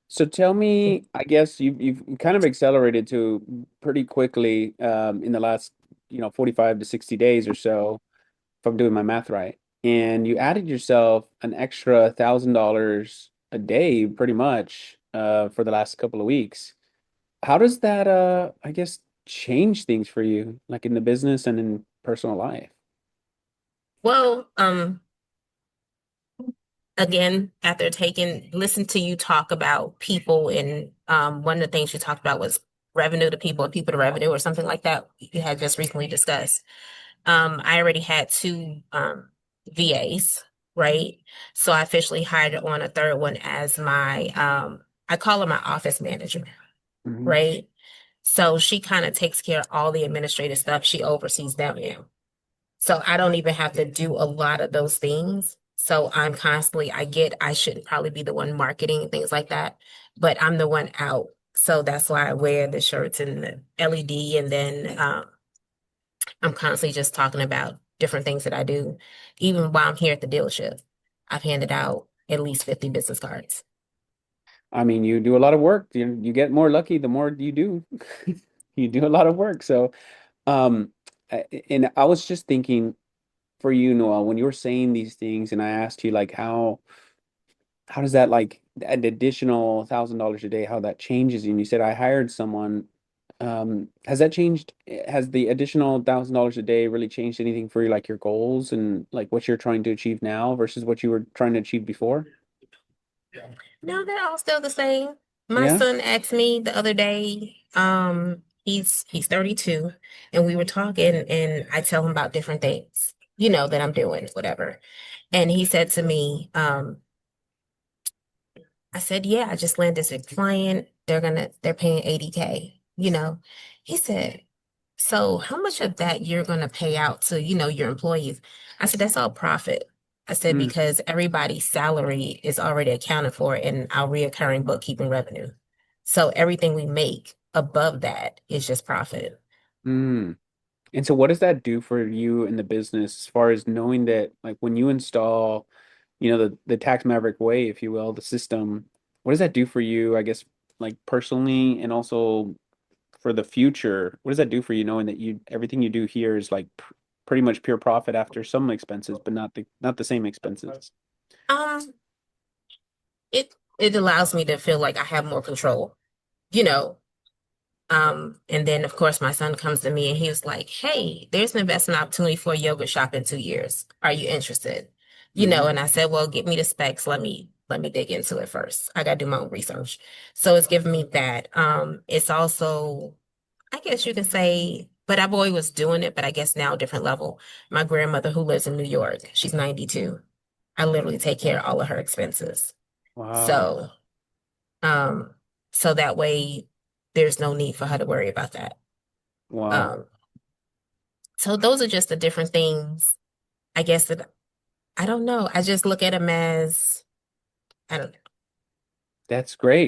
So tell me, I guess you've kind of accelerated to pretty quickly in the last, 45 to 60 days or so, if I'm doing my math right. And you added yourself an extra $1,000 a day pretty much for the last couple of weeks. How does that I guess change things for you, like in the business and in personal life? Well, again, after listen to you talk about people, and one of the things you talked about was revenue to people and people to revenue, or something like that you had just recently discussed. I already had two VAs, right? So I officially hired on a third one as I call her my office manager, Hmm. right? So she kind of takes care of all the administrative stuff. She oversees them now. So I don't even have to do a lot of those things. So I shouldn't probably be the one marketing and things like that, but I'm the one out. So that's why I wear the shirts and the LED. And then I'm constantly just talking about different things that I do. Even while I'm here at the dealership, I've handed out at least 50 business cards. I mean, you do a lot of work. You get more lucky the more you do. You do a lot of work. So, and I was just thinking for you, Noel, when you were saying these things, and I asked you like how does that like an additional $1,000 a day, how that changes you? And you said I hired someone. Has that changed? Has the additional $1,000 a day really changed anything for you, like your goals and like what you're trying to achieve now versus what you were trying to achieve before? No, they're all still the same. My Yeah. son asked me the other day, he's 32, and we were talking, and I tell him about different things, that I'm doing, whatever. And he said to me, I said, yeah, I just landed this client. They're paying 80K, He said, so how much of that you're gonna pay out to, your employees? I said, that's all profit. I said, Mm, because everybody's salary is already accounted for in our reoccurring bookkeeping revenue. So everything we make above that is just profit. mm. And so what does that do for you in the business as far as knowing that like when you install, the tax maverick way, if you will, the system, what does that do for you, I guess, like personally and also for the future? What does that do for you knowing that you everything you do here is like pr pretty much pure profit after some expenses, but not the same expenses? Um, it allows me to feel like I have more control, you know. And then of course my son comes to me and he was like, hey, there's an investment opportunity for a yoga shop in 2 years. Are you interested? Hmm. And I said, well, give me the specs. Let me dig into it first. I gotta do my own research. So it's giving me that. It's also, I guess you can say, but I've always was doing it, but I guess now different level. My grandmother who lives in New York, she's 92. I literally take care of all of her expenses. Wow. So um, so that way there's no need for her to worry about that. Wow. Um, so those are just the different things, I guess that I don't know. I just look at them as I don't know. That's great.